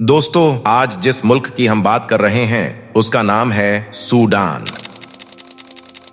दोस्तों, आज जिस मुल्क की हम बात कर रहे हैं उसका नाम है सूडान।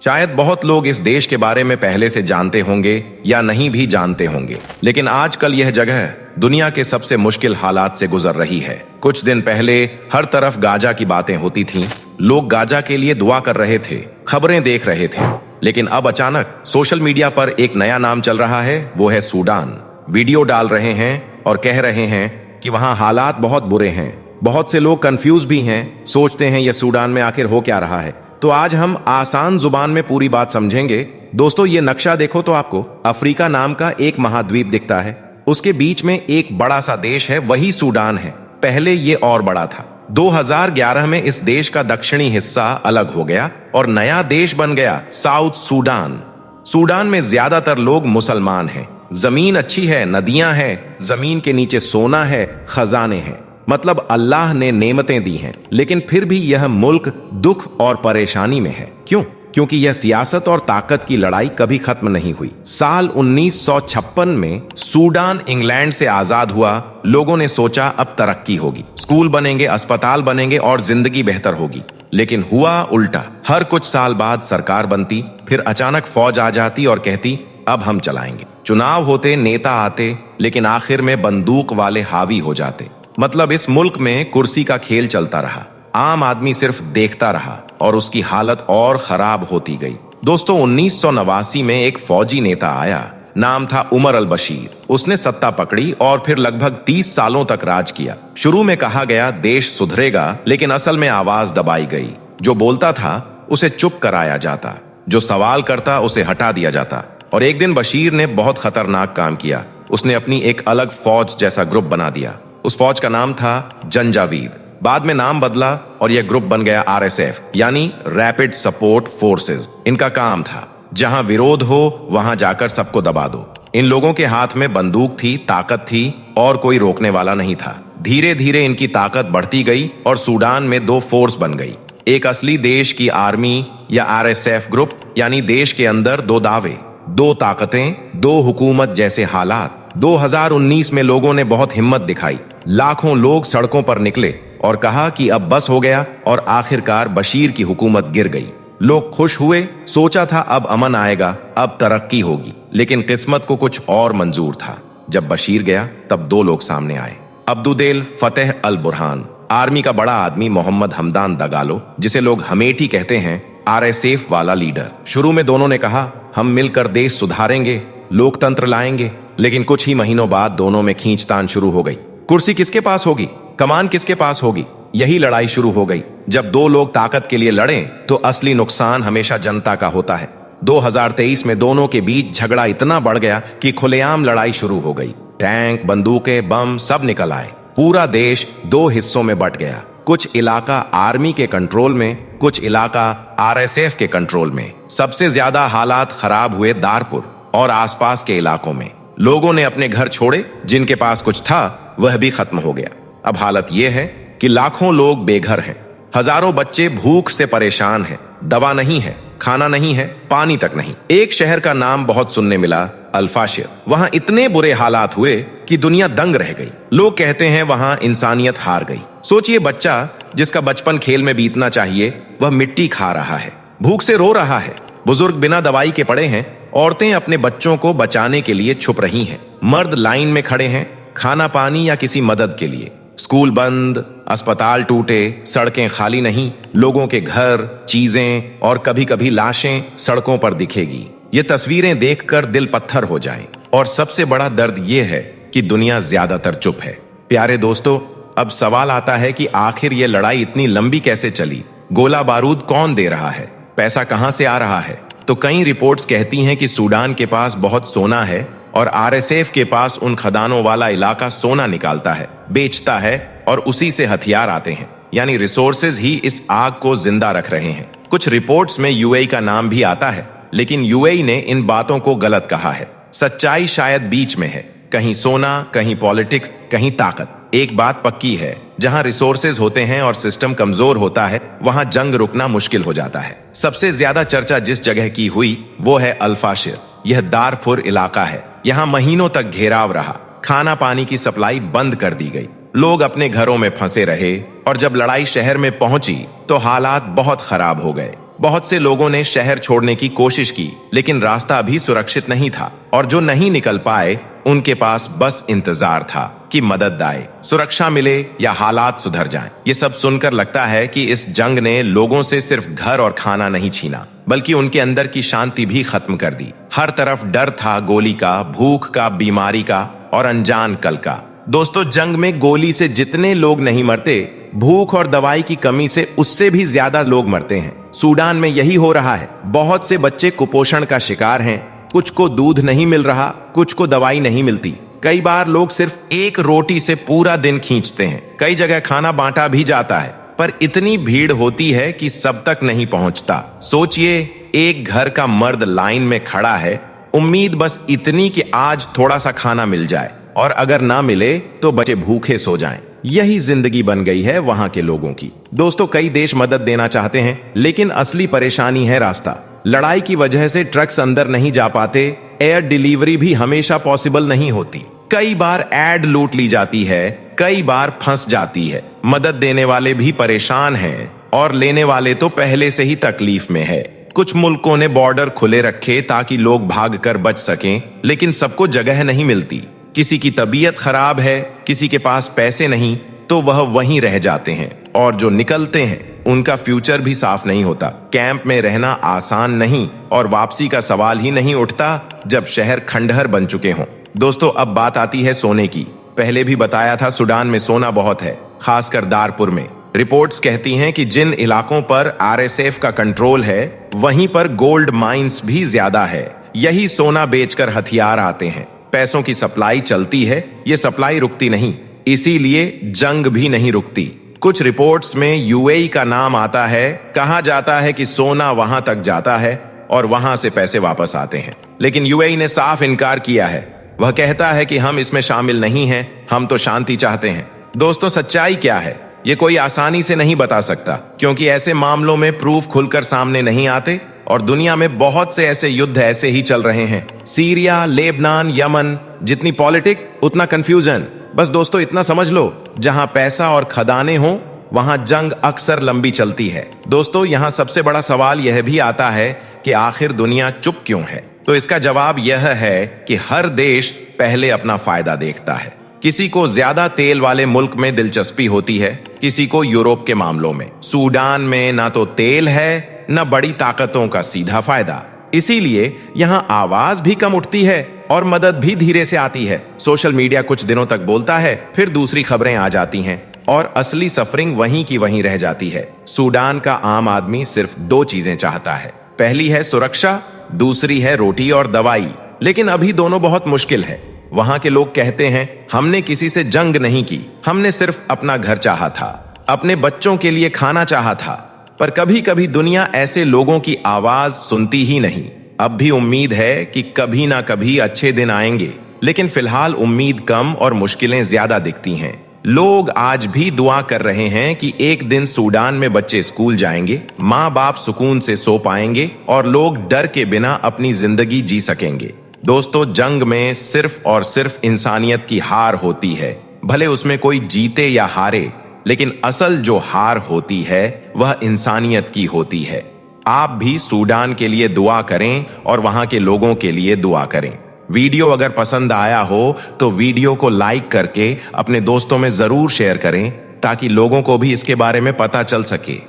शायद बहुत लोग इस देश के बारे में पहले से जानते होंगे या नहीं भी जानते होंगे, लेकिन आजकल यह जगह दुनिया के सबसे मुश्किल हालात से गुजर रही है। कुछ दिन पहले हर तरफ गाजा की बातें होती थीं, लोग गाजा के लिए दुआ कर रहे थे, खबरें देख रहे थे, लेकिन अब अचानक सोशल मीडिया पर एक नया नाम चल रहा है, वो है सूडान। वीडियो डाल रहे हैं और कह रहे हैं कि वहां हालात बहुत बुरे हैं। बहुत से लोग कंफ्यूज भी हैं, सोचते हैं ये सूडान में आखिर हो क्या रहा है। तो आज हम आसान जुबान में पूरी बात समझेंगे। दोस्तों, ये नक्शा देखो तो आपको अफ्रीका नाम का एक महाद्वीप दिखता है। उसके बीच में एक बड़ा सा देश है, वही सूडान है। पहले ये और बड़ा था। 2011 में इस देश का दक्षिणी हिस्सा अलग हो गया और नया देश बन गया साउथ सूडान। सूडान में ज्यादातर लोग मुसलमान हैं। जमीन अच्छी है, नदियां हैं, जमीन के नीचे सोना है, खजाने हैं, मतलब अल्लाह ने नेमतें दी हैं। लेकिन फिर भी यह मुल्क दुख और परेशानी में है। क्यों? क्योंकि यह सियासत और ताकत की लड़ाई कभी खत्म नहीं हुई। साल 1956 में सूडान इंग्लैंड से आजाद हुआ। लोगों ने सोचा अब तरक्की होगी, स्कूल बनेंगे, अस्पताल बनेंगे और जिंदगी बेहतर होगी। लेकिन हुआ उल्टा। हर कुछ साल बाद सरकार बनती, फिर अचानक फौज आ जाती और कहती अब हम चलाएंगे। चुनाव होते, नेता आते, लेकिन आखिर में बंदूक वाले हावी हो जाते। मतलब इस मुल्क में कुर्सी का खेल चलता रहा। आम आदमी सिर्फ देखता रहा और उसकी हालत और खराब होती गई। दोस्तों, 1989 में एक फौजी नेता आया, नाम था उमर अल बशीर। उसने सत्ता पकड़ी और फिर लगभग 30 सालों तक राज किया। शुरू में कहा गया देश सुधरेगा, लेकिन असल में आवाज दबाई गई। जो बोलता था उसे चुप कराया जाता, जो सवाल करता उसे हटा दिया जाता। और एक दिन बशीर ने बहुत खतरनाक काम किया। उसने अपनी एक अलग फौज जैसा ग्रुप बना दिया। उस फौज का नाम था जंजावीद। बाद में नाम बदला और यह ग्रुप बन गया RSF, यानी रैपिड सपोर्ट फोर्सेस। इनका काम था जहां विरोध हो वहां जाकर सबको दबा दो। इन लोगों के हाथ में बंदूक थी, ताकत थी और कोई रोकने वाला नहीं था। धीरे धीरे इनकी ताकत बढ़ती गई और सूडान में दो फोर्स बन गई। एक असली देश की आर्मी या RSF ग्रुप, यानी देश के अंदर दो दावे, दो ताकतें, दो हुकूमत जैसे हालात। 2019 में लोगों ने बहुत हिम्मत दिखाई। लाखों लोग सड़कों पर निकले और कहा कि अब बस हो गया और आखिरकार बशीर की हुकूमत गिर गई। लोग खुश हुए, सोचा था अब अमन आएगा, अब तरक्की होगी। लेकिन किस्मत को कुछ और मंजूर था। जब बशीर गया तब दो लोग सामने आए। अब्दुदेल फतेह अल बुरहान, आर्मी का बड़ा आदमी, मोहम्मद हमदान दगालो, जिसे लोग हमेटी कहते हैं, RSF वाला लीडर। शुरू में दोनों ने कहा हम मिलकर देश सुधारेंगे, लोकतंत्र लाएंगे। लेकिन कुछ ही महीनों बाद दोनों में खींचतान शुरू हो गई। कुर्सी किसके पास होगी, कमान किसके पास होगी, यही लड़ाई शुरू हो गई। जब दो लोग ताकत के लिए लड़ें तो असली नुकसान हमेशा जनता का होता है। 2023 में दोनों के बीच झगड़ा इतना बढ़ गया कि खुलेआम लड़ाई शुरू हो गई। टैंक, बंदूकें, बम सब निकल आए। पूरा देश दो हिस्सों में बंट गया। कुछ इलाका आर्मी के कंट्रोल में, कुछ इलाका RSF के कंट्रोल में। सबसे ज्यादा हालात खराब हुए दारपुर और आसपास के इलाकों में। लोगों ने अपने घर छोड़े, जिनके पास कुछ था वह भी खत्म हो गया। अब हालत यह है कि लाखों लोग बेघर हैं, हजारों बच्चे भूख से परेशान हैं, दवा नहीं है, खाना नहीं है, पानी तक नहीं। एक शहर का नाम बहुत सुनने मिला, अल्फाशिर। वहां इतने बुरे हालात हुए कि दुनिया दंग रह गई। लोग कहते हैं वहां इंसानियत हार गई। सोचिए, बच्चा जिसका बचपन खेल में बीतना चाहिए वह मिट्टी खा रहा है, भूख से रो रहा है। बुजुर्ग बिना दवाई के पड़े हैं। औरतें अपने बच्चों को बचाने के लिए छुप रही हैं। मर्द लाइन में खड़े हैं, खाना पानी या किसी मदद के लिए। स्कूल बंद, अस्पताल टूटे, सड़कें खाली नहीं। लोगों के घर, चीजें और कभी कभी लाशें सड़कों पर दिखेगी। ये तस्वीरें देखकर दिल पत्थर हो जाए। और सबसे बड़ा दर्द यह है कि दुनिया ज्यादातर चुप है। प्यारे दोस्तों, अब सवाल आता है कि आखिर ये लड़ाई इतनी लंबी कैसे चली? गोला बारूद कौन दे रहा है? पैसा कहां से आ रहा है? तो कई रिपोर्ट्स कहती हैं कि सूडान के पास बहुत सोना है और RSF के पास उन खदानों वाला इलाका सोना निकालता है, बेचता है और उसी से हथियार आते हैं। यानी रिसोर्सेज ही इस आग को जिंदा रख रहे हैं। कुछ रिपोर्ट्स में UAE का नाम भी आता है, लेकिन UAE ने इन बातों को गलत कहा है। सच्चाई शायद बीच में है, कहीं सोना, कहीं पॉलिटिक्स, कहीं ताकत। एक बात पक्की है, जहां रिसोर्सेज होते हैं और सिस्टम कमजोर होता है वहां जंग रुकना मुश्किल हो जाता है। सबसे ज्यादा चर्चा जिस जगह की हुई वो है अल्फाशिर। यह दारफुर इलाका है। यहाँ महीनों तक घेराव रहा, खाना पानी की सप्लाई बंद कर दी गई। लोग अपने घरों में फंसे रहे और जब लड़ाई शहर में पहुंची तो हालात बहुत खराब हो गए। बहुत से लोगों ने शहर छोड़ने की कोशिश की, लेकिन रास्ता अभी सुरक्षित नहीं था और जो नहीं निकल पाए उनके पास बस इंतजार था कि मदद आए, सुरक्षा मिले या हालात सुधर जाएं। ये सब सुनकर लगता है कि इस जंग ने लोगों से सिर्फ घर और खाना नहीं छीना, बल्कि उनके अंदर की शांति भी खत्म कर दी। हर तरफ डर था, गोली का, भूख का, बीमारी का और अनजान कल का। दोस्तों, जंग में गोली से जितने लोग नहीं मरते, भूख और दवाई की कमी से उससे भी ज्यादा लोग मरते हैं। सूडान में यही हो रहा है। बहुत से बच्चे कुपोषण का शिकार हैं, कुछ को दूध नहीं मिल रहा, कुछ को दवाई नहीं मिलती। कई बार लोग सिर्फ एक रोटी से पूरा दिन खींचते हैं। कई जगह खाना बांटा भी जाता है, पर इतनी भीड़ होती है कि सब तक नहीं पहुंचता। सोचिए, एक घर का मर्द लाइन में खड़ा है, उम्मीद बस इतनी कि आज थोड़ा सा खाना मिल जाए, और अगर ना मिले तो बच्चे भूखे सो जाएं। यही जिंदगी बन गई है वहां के लोगों की। दोस्तों, कई देश मदद देना चाहते हैं, लेकिन असली परेशानी है रास्ता। लड़ाई की वजह से ट्रक्स अंदर नहीं जा पाते, एयर डिलीवरी भी हमेशा पॉसिबल नहीं होती। कई बार एड लूट ली जाती है, कई बार फंस जाती है। मदद देने वाले भी परेशान हैं और लेने वाले तो पहले से ही तकलीफ में है। कुछ मुल्कों ने बॉर्डर खुले रखे ताकि लोग भागकर बच सकें, लेकिन सबको जगह नहीं मिलती। किसी की तबीयत खराब है, किसी के पास पैसे नहीं, तो वह वहीं रह जाते हैं, और जो निकलते हैं उनका फ्यूचर भी साफ नहीं होता। कैंप में रहना आसान नहीं और वापसी का सवाल ही नहीं उठता जब शहर खंडहर बन चुके हों। दोस्तों, अब बात आती है सोने की। पहले भी बताया था, सूडान में सोना बहुत है, खासकर दारपुर में। रिपोर्ट्स कहती हैं कि जिन इलाकों पर आरएसएफ का कंट्रोल है, वहीं पर गोल्ड माइंस भी ज्यादा है। यही सोना बेचकर हथियार आते हैं। पैसों की सप्लाई चलती है, ये सप्लाई रुकती नहीं, इसीलिए जंग भी नहीं रुकती। कुछ रिपोर्ट्स में यूएई का नाम आता है। कहा जाता है कि सोना वहां तक जाता है और वहां से पैसे वापस आते हैं, लेकिन यूएई ने साफ इनकार किया है। वह कहता है कि हम इसमें शामिल नहीं हैं, हम तो शांति चाहते हैं। दोस्तों, सच्चाई क्या है ये कोई आसानी से नहीं बता सकता, क्योंकि ऐसे मामलों में प्रूफ खुलकर सामने नहीं आते और दुनिया में बहुत से ऐसे युद्ध ऐसे ही चल रहे हैं। सीरिया, लेबनान, यमन, जितनी पॉलिटिक उतना कंफ्यूजन। बस दोस्तों, इतना समझ लो, जहां पैसा और खदानें हो वहां जंग अक्सर लंबी चलती है। दोस्तों, यहां सबसे बड़ा सवाल यह भी आता है कि आखिर दुनिया चुप क्यों है? तो इसका जवाब यह है कि हर देश पहले अपना फायदा देखता है। किसी को ज्यादा तेल वाले मुल्क में दिलचस्पी होती है, किसी को यूरोप के मामलों में। सूडान में ना तो तेल है, न बड़ी ताकतों का सीधा फायदा। इसीलिए यहाँ आवाज भी कम उठती है और मदद भी धीरे से आती है। सोशल मीडिया कुछ दिनों तक बोलता है, फिर दूसरी खबरें आ जाती हैं और असली सफरिंग वहीं की वहीं रह जाती है। सूडान का आम आदमी सिर्फ दो चीजें चाहता है, पहली है सुरक्षा, दूसरी है रोटी और दवाई। लेकिन अभी दोनों बहुत मुश्किल है। वहां के लोग कहते हैं, हमने किसी से जंग नहीं की, हमने सिर्फ अपना घर चाहा था, अपने बच्चों के लिए खाना चाहा था। पर कभी कभी दुनिया ऐसे लोगों की आवाज सुनती ही नहीं। अब भी उम्मीद है कि कभी ना कभी अच्छे दिन आएंगे, लेकिन फिलहाल उम्मीद कम और मुश्किलें ज्यादा दिखती हैं। लोग आज भी दुआ कर रहे हैं कि एक दिन सूडान में बच्चे स्कूल जाएंगे, माँ बाप सुकून से सो पाएंगे और लोग डर के बिना अपनी जिंदगी जी सकेंगे। दोस्तों, जंग में सिर्फ और सिर्फ इंसानियत की हार होती है। भले उसमें कोई जीते या हारे, लेकिन असल जो हार होती है वह इंसानियत की होती है। आप भी सूडान के लिए दुआ करें और वहां के लोगों के लिए दुआ करें। वीडियो अगर पसंद आया हो तो वीडियो को लाइक करके अपने दोस्तों में जरूर शेयर करें, ताकि लोगों को भी इसके बारे में पता चल सके।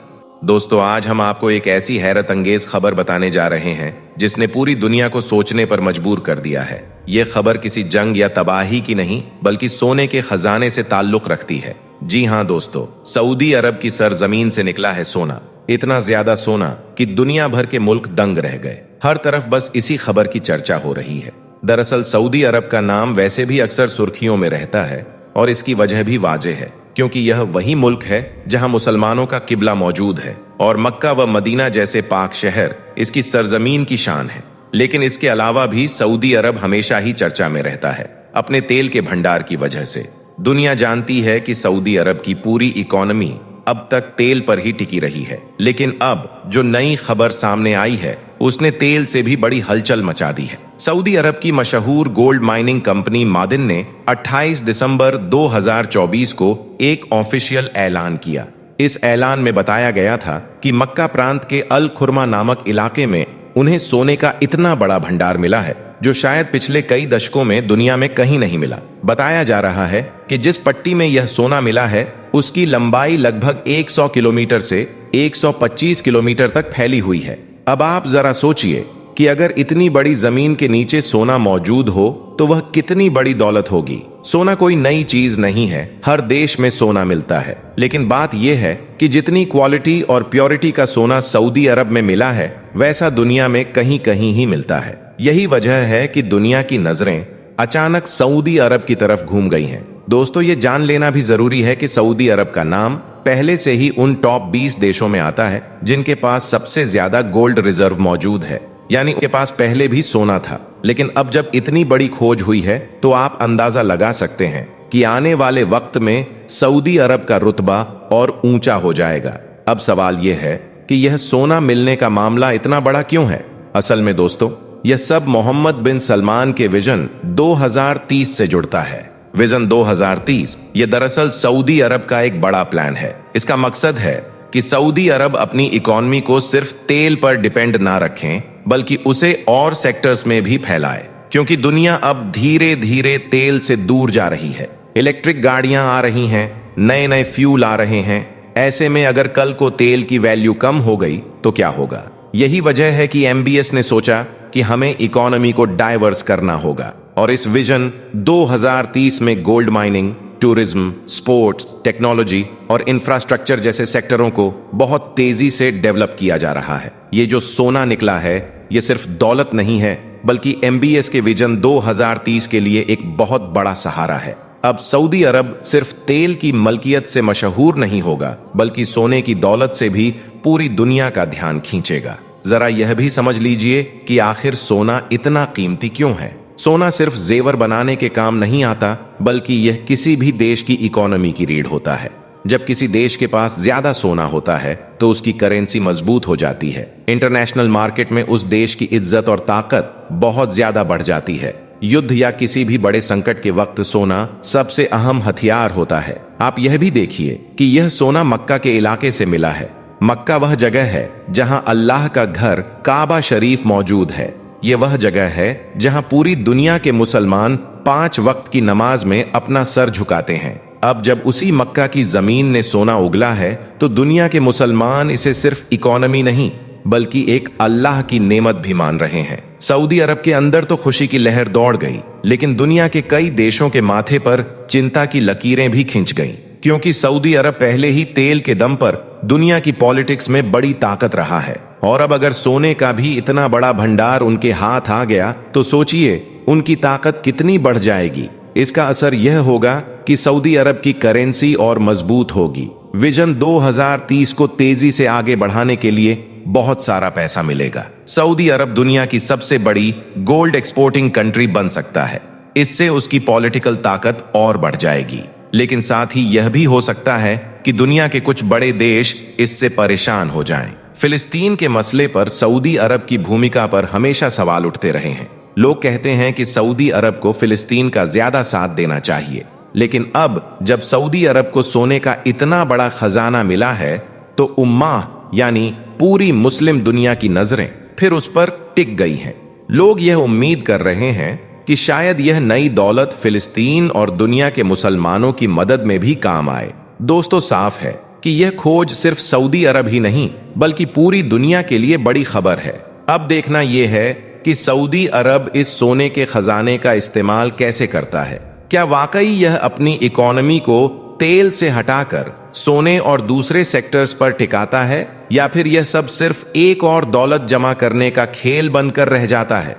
दोस्तों, आज हम आपको एक ऐसी हैरत अंगेज खबर बताने जा रहे हैं जिसने पूरी दुनिया को सोचने पर मजबूर कर दिया है। यह खबर किसी जंग या तबाही की नहीं, बल्कि सोने के खजाने से ताल्लुक रखती है। जी हाँ दोस्तों, सऊदी अरब की सरजमीन से निकला है सोना। इतना ज्यादा सोना कि दुनिया भर के मुल्क दंग रह गए। हर तरफ बस इसी खबर की चर्चा हो रही है। दरअसल सऊदी अरब का नाम वैसे भी अक्सर सुर्खियों में रहता है और इसकी वजह भी वाज़ेह है, क्योंकि यह वही मुल्क है जहां मुसलमानों का किबला मौजूद है और मक्का व मदीना जैसे पाक शहर इसकी सरजमीन की शान है। लेकिन इसके अलावा भी सऊदी अरब हमेशा ही चर्चा में रहता है, अपने तेल के भंडार की वजह से। दुनिया जानती है कि सऊदी अरब की पूरी इकोनॉमी अब तक तेल पर ही टिकी रही है, लेकिन अब जो नई खबर सामने आई है उसने तेल से भी बड़ी हलचल मचा दी है। सऊदी अरब की मशहूर गोल्ड माइनिंग कंपनी मादिन ने 28 दिसंबर 2024 को एक ऑफिशियल ऐलान किया। इस ऐलान में बताया गया था कि मक्का प्रांत के अल खुरमा नामक इलाके में उन्हें सोने का इतना बड़ा भंडार मिला है जो शायद पिछले कई दशकों में दुनिया में कहीं नहीं मिला। बताया जा रहा है कि जिस पट्टी में यह सोना मिला है उसकी लंबाई लगभग 100 किलोमीटर से 125 किलोमीटर तक फैली हुई है। अब आप जरा सोचिए कि अगर इतनी बड़ी जमीन के नीचे सोना मौजूद हो तो वह कितनी बड़ी दौलत होगी। सोना कोई नई चीज नहीं है, हर देश में सोना मिलता है, लेकिन बात यह है कि जितनी क्वालिटी और प्योरिटी का सोना सऊदी अरब में मिला है वैसा दुनिया में कहीं कहीं ही मिलता है। यही वजह है कि दुनिया की नजरें अचानक सऊदी अरब की तरफ घूम गई हैं। दोस्तों, ये जान लेना भी जरूरी है कि सऊदी अरब का नाम पहले से ही उन टॉप 20 देशों में आता है जिनके पास सबसे ज्यादा गोल्ड रिजर्व मौजूद है, यानी उनके पास पहले भी सोना था। लेकिन अब जब इतनी बड़ी खोज हुई है तो आप अंदाजा लगा सकते हैं कि आने वाले वक्त में सऊदी अरब का रुतबा और ऊंचा हो जाएगा। अब सवाल यह है कि यह सोना मिलने का मामला इतना बड़ा क्यों है? असल में दोस्तों, यह सब मोहम्मद बिन सलमान के विजन 2030 से जुड़ता है। विजन 2030 ये दरअसल सऊदी अरब का एक बड़ा प्लान है। इसका मकसद है कि सऊदी अरब अपनी इकोनॉमी को सिर्फ तेल पर डिपेंड ना रखें बल्कि उसे और सेक्टर्स में भी फैलाए, क्योंकि दुनिया अब धीरे धीरे तेल से दूर जा रही है। इलेक्ट्रिक गाड़ियां आ रही हैं, नए नए फ्यूल आ रहे हैं। ऐसे में अगर कल को तेल की वैल्यू कम हो गई तो क्या होगा? यही वजह है कि MBS ने सोचा कि हमें इकोनॉमी को डाइवर्स करना होगा और इस विजन 2030 में gold mining, tourism, sports, technology और इंफ्रास्ट्रक्चर जैसे सेक्टरों को बहुत तेजी से डेवलप किया जा रहा है। ये जो सोना निकला है ये सिर्फ दौलत नहीं है बल्कि MBS के विजन 2030 के लिए एक बहुत बड़ा सहारा है। अब सऊदी अरब सिर्फ तेल की मलकियत से मशहूर नहीं होगा बल्कि सोने की दौलत से भी पूरी दुनिया का ध्यान खींचेगा। जरा यह भी समझ लीजिए कि आखिर सोना इतना कीमती क्यों है। सोना सिर्फ जेवर बनाने के काम नहीं आता बल्कि यह किसी भी देश की इकोनॉमी की रीढ़ होता है। जब किसी देश के पास ज्यादा सोना होता है तो उसकी करेंसी मजबूत हो जाती है। इंटरनेशनल मार्केट में उस देश की इज्जत और ताकत बहुत ज्यादा बढ़ जाती है। युद्ध या किसी भी बड़े संकट के वक्त सोना सबसे अहम हथियार होता है। आप यह भी देखिए कि यह सोना मक्का के इलाके से मिला है। मक्का वह जगह है जहां अल्लाह का घर काबा शरीफ मौजूद है। यह वह जगह है जहां पूरी दुनिया के मुसलमान 5 वक्त की नमाज में अपना सर झुकाते हैं। अब जब उसी मक्का की जमीन ने सोना उगला है तो दुनिया के मुसलमान इसे सिर्फ इकोनॉमी नहीं बल्कि एक अल्लाह की नेमत भी मान रहे हैं। सऊदी अरब के अंदर तो खुशी की लहर दौड़ गई, लेकिन दुनिया के कई देशों के माथे पर चिंता की लकीरें भी खिंच गईं, क्योंकि सऊदी अरब पहले ही तेल के दम पर दुनिया की पॉलिटिक्स में बड़ी ताकत रहा है। और अब अगर सोने का भी इतना बड़ा भंडार उनके हाथ आ गया तो सोचिए उनकी ताकत कितनी बढ़ जाएगी। इसका असर यह होगा कि सऊदी अरब की करेंसी और मजबूत होगी। विजन 2030 को तेजी से आगे बढ़ाने के लिए बहुत सारा पैसा मिलेगा। सऊदी अरब दुनिया की सबसे बड़ी गोल्ड एक्सपोर्टिंग कंट्री बन सकता है। इससे उसकी पॉलिटिकल ताकत और बढ़ जाएगी, लेकिन साथ ही यह भी हो सकता है कि दुनिया के कुछ बड़े देश इससे परेशान हो जाएं। फिलिस्तीन के मसले पर सऊदी अरब की भूमिका पर हमेशा सवाल उठते रहे हैं। लोग कहते हैं कि सऊदी अरब को फिलिस्तीन का ज्यादा साथ देना चाहिए, लेकिन अब जब सऊदी अरब को सोने का इतना बड़ा खजाना मिला है तो उम्माह यानी पूरी मुस्लिम दुनिया की नजरें फिर उस पर टिक गई हैं। लोग यह उम्मीद कर रहे हैं कि शायद यह नई दौलत फिलिस्तीन और दुनिया के मुसलमानों की मदद में भी काम आए। दोस्तों, साफ है कि यह खोज सिर्फ सऊदी अरब ही नहीं बल्कि पूरी दुनिया के लिए बड़ी खबर है। अब देखना यह है कि सऊदी अरब इस सोने के खजाने का इस्तेमाल कैसे करता है। क्या वाकई यह अपनी इकोनॉमी को तेल से हटाकर सोने और दूसरे सेक्टर्स पर टिकाता है, या फिर यह सब सिर्फ एक और दौलत जमा करने का खेल बनकर रह जाता है?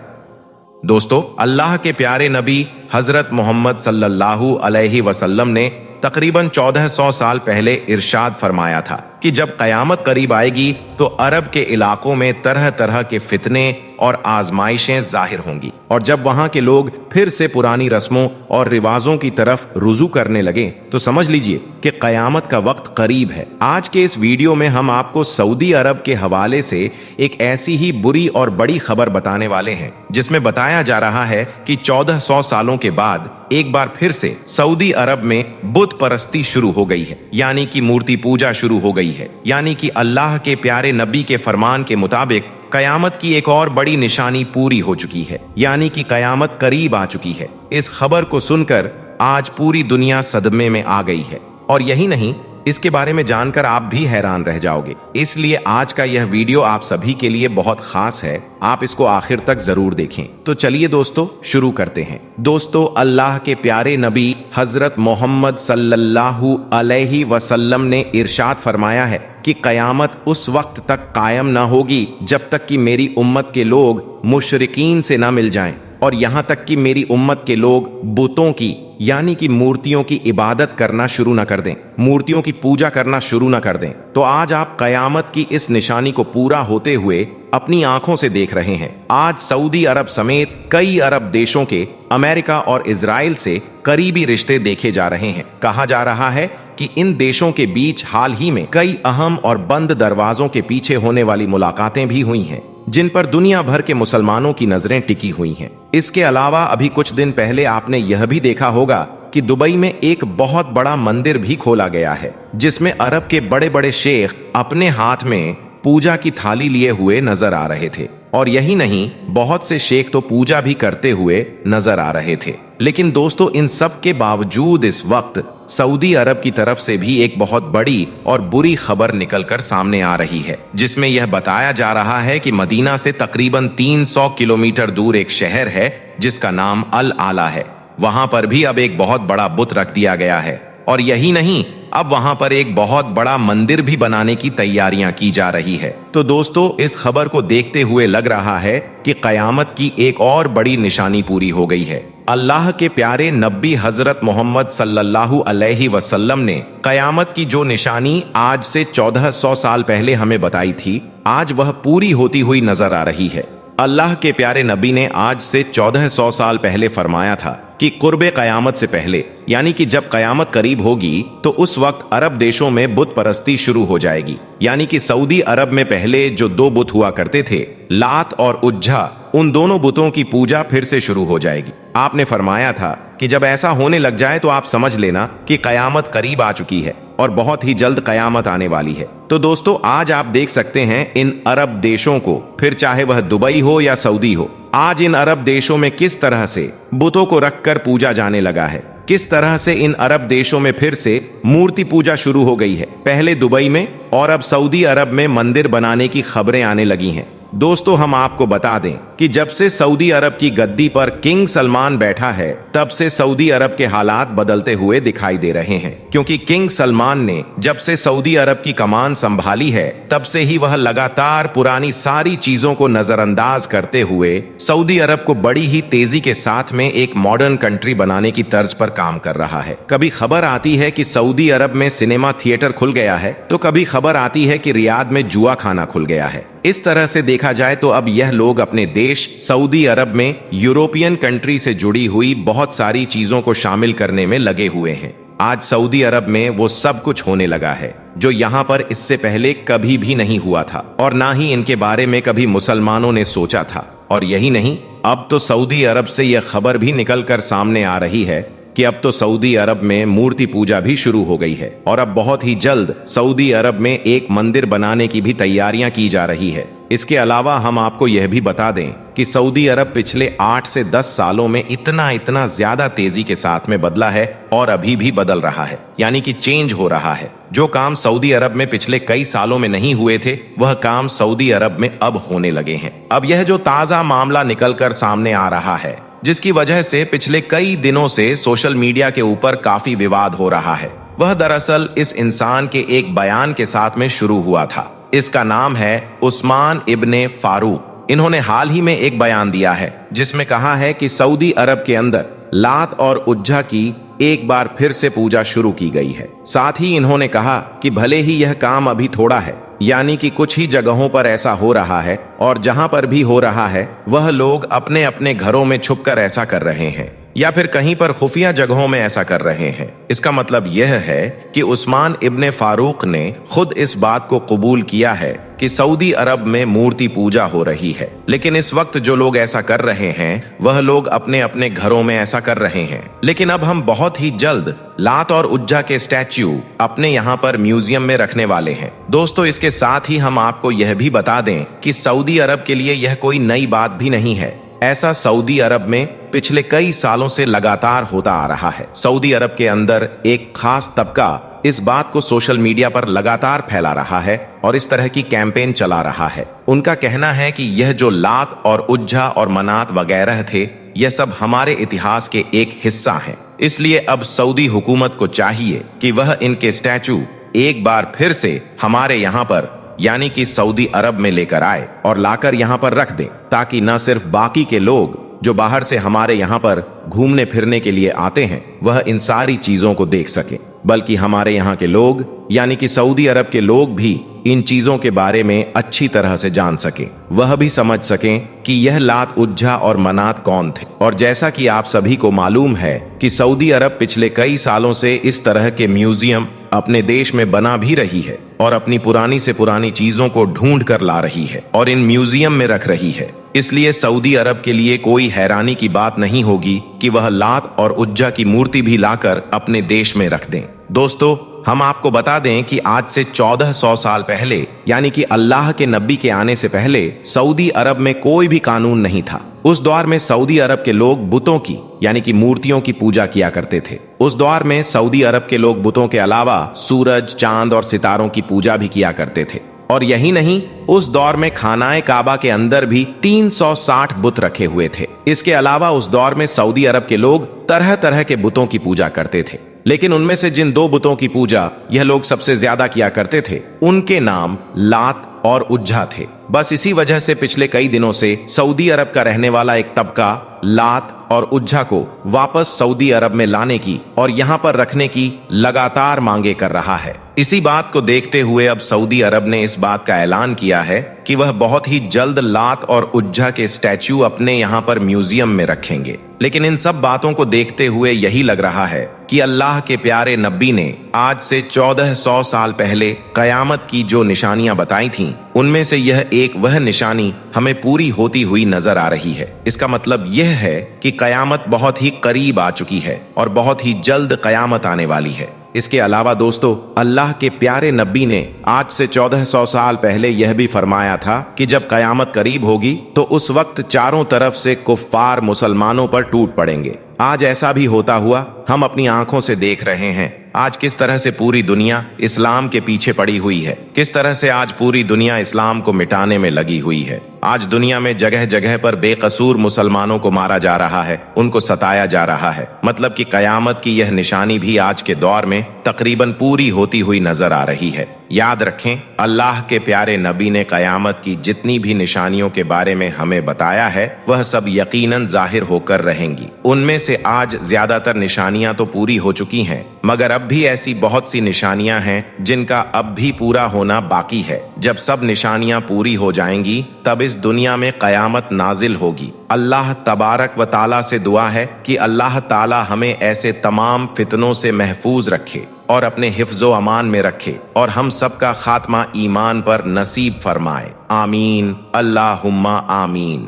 दोस्तों, अल्लाह के प्यारे नबी हजरत मोहम्मद सल्लल्लाहु अलैहि वसल्लम ने तकरीबन 1400 साल पहले इरशाद फरमाया था कि जब कयामत करीब आएगी तो अरब के इलाकों में तरह तरह के फितने और आजमाइशें जाहिर होंगी, और जब वहां के लोग फिर से पुरानी रस्मों और रिवाजों की तरफ रुजू करने लगे तो समझ लीजिए कि कयामत का वक्त करीब है। आज के इस वीडियो में हम आपको सऊदी अरब के हवाले से एक ऐसी ही बुरी और बड़ी खबर बताने वाले हैं जिसमें बताया जा रहा है कि 1400 सालों के बाद एक बार फिर से सऊदी अरब में बुत परस्ती शुरू हो गई है, यानी कि मूर्ति पूजा शुरू हो गई है। यानी कि अल्लाह के प्यारे नबी के फरमान के मुताबिक कयामत की एक और बड़ी निशानी पूरी हो चुकी है, यानी कि कयामत करीब आ चुकी है। इस खबर को सुनकर आज पूरी दुनिया सदमे में आ गई है, और यही नहीं, इसके बारे में जानकर आप भी हैरान रह जाओगे। इसलिए आज का यह वीडियो आप सभी के लिए बहुत खास है, आप इसको आखिर तक जरूर देखें। तो चलिए दोस्तों शुरू करते हैं। दोस्तों, अल्लाह के प्यारे नबी हजरत मोहम्मद सल्लल्लाहु अलैहि वसल्लम ने इरशाद फरमाया है कि कयामत उस वक्त तक कायम ना होगी जब तक कि मेरी उम्मत के लोग मुशरिकीन से ना मिल जाएं, और यहाँ तक कि मेरी उम्मत के लोग बुतों की यानी कि मूर्तियों की इबादत करना शुरू न कर दें, मूर्तियों की पूजा करना शुरू न कर दें। तो आज आप कयामत की इस निशानी को पूरा होते हुए अपनी आंखों से देख रहे हैं। आज सऊदी अरब समेत कई अरब देशों के अमेरिका और इजराइल से करीबी रिश्ते देखे जा रहे हैं। कहा जा रहा है कि इन देशों के बीच हाल ही में कई अहम और बंद दरवाजों के पीछे होने वाली मुलाकातें भी हुई हैं, जिन पर दुनिया भर के मुसलमानों की नजरें टिकी हुई हैं। इसके अलावा अभी कुछ दिन पहले आपने यह भी देखा होगा कि दुबई में एक बहुत बड़ा मंदिर भी खोला गया है, जिसमें अरब के बड़े बड़े शेख अपने हाथ में पूजा की थाली लिए हुए नजर आ रहे थे। और यही नहीं, बहुत से शेख तो पूजा भी करते हुए नजर आ रहे थे। लेकिन दोस्तों, इन सब के बावजूद इस वक्त सऊदी अरब की तरफ से भी एक बहुत बड़ी और बुरी खबर निकलकर सामने आ रही है, जिसमें यह बताया जा रहा है कि मदीना से तकरीबन 300 किलोमीटर दूर एक शहर है जिसका नाम अल आला है। वहां पर भी अब एक बहुत बड़ा बुत रख दिया गया है, और यही नहीं, अब वहां पर एक बहुत बड़ा मंदिर भी बनाने की तैयारियां की जा रही है। तो दोस्तों, इस खबर को देखते हुए लग रहा है कि कयामत की एक और बड़ी निशानी पूरी हो गई है। अल्लाह के प्यारे नबी हजरत मोहम्मद सल्लल्लाहु अलैहि वसल्लम ने कयामत की जो निशानी आज से 1400 साल पहले हमें बताई थी, आज वह पूरी होती हुई नजर आ रही है। अल्लाह के प्यारे नबी ने आज से 1400 साल पहले फरमाया था कि कुर्बे कयामत से पहले, यानी कि जब कयामत करीब होगी तो उस वक्त अरब देशों में बुत परस्ती शुरू हो जाएगी। यानी कि सऊदी अरब में पहले जो दो बुत हुआ करते थे, लात और उज्जा, उन दोनों बुतों की पूजा फिर से शुरू हो जाएगी। आपने फरमाया था कि जब ऐसा होने लग जाए तो आप समझ लेना कि कयामत करीब आ चुकी है और बहुत ही जल्द कयामत आने वाली है। तो दोस्तों, आज आप देख सकते हैं इन अरब देशों को, फिर चाहे वह दुबई हो या सऊदी हो, आज इन अरब देशों में किस तरह से बुतों को रखकर पूजा जाने लगा है, किस तरह से इन अरब देशों में फिर से मूर्ति पूजा शुरू हो गई है। पहले दुबई में और अब सऊदी अरब में मंदिर बनाने की खबरें आने लगी हैं। दोस्तों, हम आपको बता दें कि जब से सऊदी अरब की गद्दी पर किंग सलमान बैठा है, तब से सऊदी अरब के हालात बदलते हुए दिखाई दे रहे हैं, क्योंकि किंग सलमान ने जब से सऊदी अरब की कमान संभाली है, तब से ही वह लगातार पुरानी सारी चीजों को नजरअंदाज करते हुए सऊदी अरब को बड़ी ही तेजी के साथ में एक मॉडर्न कंट्री बनाने की तर्ज पर काम कर रहा है। कभी खबर आती है कि सऊदी अरब में सिनेमा थिएटर खुल गया है, तो कभी खबर आती है कि रियाद में जुआ खाना खुल गया है। इस तरह से देखा जाए तो अब यह लोग अपने देश सऊदी अरब में यूरोपियन कंट्री से जुड़ी हुई बहुत सारी चीजों को शामिल करने में लगे हुए हैं। आज सऊदी अरब में वो सब कुछ होने लगा है जो यहाँ पर इससे पहले कभी भी नहीं हुआ था, और ना ही इनके बारे में कभी मुसलमानों ने सोचा था। और यही नहीं, अब तो सऊदी अरब से यह खबर भी निकल कर सामने आ रही है कि अब तो सऊदी अरब में मूर्ति पूजा भी शुरू हो गई है, और अब बहुत ही जल्द सऊदी अरब में एक मंदिर बनाने की भी तैयारियां की जा रही है। इसके अलावा हम आपको यह भी बता दें कि सऊदी अरब पिछले 8 से 10 सालों में इतना ज्यादा तेजी के साथ में बदला है, और अभी भी बदल रहा है, यानी कि चेंज हो रहा है। जो काम सऊदी अरब में पिछले कई सालों में नहीं हुए थे, वह काम सऊदी अरब में अब होने लगे हैं। अब यह जो ताजा मामला निकलकर सामने आ रहा है, जिसकी वजह से पिछले कई दिनों से सोशल मीडिया के ऊपर काफी विवाद हो रहा है, वह दरअसल इस इंसान के एक बयान के साथ में शुरू हुआ था। इसका नाम है उस्मान इब्ने फारूक। इन्होंने हाल ही में एक बयान दिया है जिसमें कहा है कि सऊदी अरब के अंदर लात और उज्जा की एक बार फिर से पूजा शुरू की गई है। साथ ही इन्होंने कहा कि भले ही यह काम अभी थोड़ा है, यानी कि कुछ ही जगहों पर ऐसा हो रहा है, और जहां पर भी हो रहा है वह लोग अपने अपने घरों में छुपकर ऐसा कर रहे हैं या फिर कहीं पर खुफिया जगहों में ऐसा कर रहे हैं। इसका मतलब यह है कि उस्मान इब्ने फारूक ने खुद इस बात को कबूल किया है कि सऊदी अरब में मूर्ति पूजा हो रही है, लेकिन इस वक्त जो लोग ऐसा कर रहे हैं वह लोग अपने अपने घरों में ऐसा कर रहे हैं। लेकिन अब हम बहुत ही जल्द लात और उज्जा के स्टैच्यू अपने यहाँ पर म्यूजियम में रखने वाले हैं। दोस्तों, इसके साथ ही हम आपको यह भी बता दें कि सऊदी अरब के लिए यह कोई नई बात भी नहीं है। ऐसा सऊदी अरब में पिछले कई सालों से लगातार होता आ रहा है। सऊदी अरब के अंदर एक खास तबका इस बात को सोशल मीडिया पर लगातार फैला रहा है और इस तरह की कैंपेन चला रहा है। उनका कहना है कि यह जो लात और उज्जा और मनात वगैरह थे, यह सब हमारे इतिहास के एक हिस्सा हैं। इसलिए अब सऊदी हुकूमत को चाहिए कि वह इनके स्टैचू एक बार फिर से हमारे यहाँ पर यानी कि सऊदी अरब में लेकर आए और लाकर यहाँ पर रख दें, ताकि न सिर्फ बाकी के लोग जो बाहर से हमारे यहाँ पर घूमने फिरने के लिए आते हैं वह इन सारी चीजों को देख सकें, बल्कि हमारे यहाँ के लोग यानी कि सऊदी अरब के लोग भी इन चीजों के बारे में अच्छी तरह से जान सकें, वह भी समझ सकें कि यह लात उज्जा और मनात कौन थे। और जैसा कि आप सभी को मालूम है कि सऊदी अरब पिछले कई सालों से इस तरह के म्यूजियम अपने देश में बना भी रही है और अपनी पुरानी से पुरानी चीजों को ढूंढ कर ला रही है और इन म्यूजियम में रख रही है। इसलिए सऊदी अरब के लिए कोई हैरानी की बात नहीं होगी कि वह लात और उज्जा की मूर्ति भी लाकर अपने देश में रख दें। दोस्तों, हम आपको बता दें कि आज से 1400 साल पहले यानी कि अल्लाह के नबी के आने से पहले सऊदी अरब में कोई भी कानून नहीं था। उस दौर में सऊदी अरब के लोग बुतों की यानी कि मूर्तियों की पूजा किया करते थे। उस दौर में सऊदी अरब के लोग बुतों के अलावा सूरज, चांद और सितारों की पूजा भी किया करते थे। और यही नहीं, उस दौर में खानाए काबा के अंदर भी 360 बुत रखे हुए थे। इसके अलावा उस दौर में सऊदी अरब के लोग तरह तरह के बुतों की पूजा करते थे, लेकिन उनमें से जिन दो बुतों की पूजा यह लोग सबसे ज्यादा किया करते थे उनके नाम लात और उज्जा थे। बस इसी वजह से पिछले कई दिनों से सऊदी अरब का रहने वाला एक तबका लात और उज्जा को वापस सऊदी अरब में लाने की और यहाँ पर रखने की लगातार मांगे कर रहा है। इसी बात को देखते हुए अब सऊदी अरब ने इस बात का ऐलान किया है कि वह बहुत ही जल्द लात और उज्जा के स्टैच्यू अपने यहाँ पर म्यूजियम में रखेंगे। लेकिन इन सब बातों को देखते हुए यही लग रहा है कि अल्लाह के प्यारे नबी ने आज से 1400 साल पहले कयामत की जो निशानियां बताई थीं, उनमें से यह एक वह निशानी हमें पूरी होती हुई नजर आ रही है। इसका मतलब यह है कि कयामत बहुत ही करीब आ चुकी है और बहुत ही जल्द कयामत आने वाली है। इसके अलावा दोस्तों, अल्लाह के प्यारे नबी ने आज से 1400 साल पहले यह भी फरमाया था कि जब कयामत करीब होगी तो उस वक्त चारों तरफ से कुफ्फार मुसलमानों पर टूट पड़ेंगे। आज ऐसा भी होता हुआ हम अपनी आंखों से देख रहे हैं। आज किस तरह से पूरी दुनिया इस्लाम के पीछे पड़ी हुई है, किस तरह से आज पूरी दुनिया इस्लाम को मिटाने में लगी हुई है। आज दुनिया में जगह जगह पर बेकसूर मुसलमानों को मारा जा रहा है, उनको सताया जा रहा है। मतलब कि कयामत की यह निशानी भी आज के दौर में तकरीबन पूरी होती हुई नजर आ रही है। याद रखें, अल्लाह के प्यारे नबी ने कयामत की जितनी भी निशानियों के बारे में हमें बताया है वह सब यकीनन जाहिर होकर रहेंगी। उनमें से आज ज्यादातर निशानियां तो पूरी हो चुकी हैं, मगर अब भी ऐसी बहुत सी निशानियां हैं जिनका अब भी पूरा होना बाकी है। जब सब निशानियां पूरी हो जाएंगी तब इस दुनिया में कयामत नाजिल होगी। अल्लाह तबारक व ताला से दुआ है कि अल्लाह ताला हमें ऐसे तमाम फितनों से महफूज रखे और अपने हिफ्जो अमान में रखे और हम सबका खात्मा ईमान पर नसीब फरमाए। आमीन, अल्लाहुम्मा आमीन।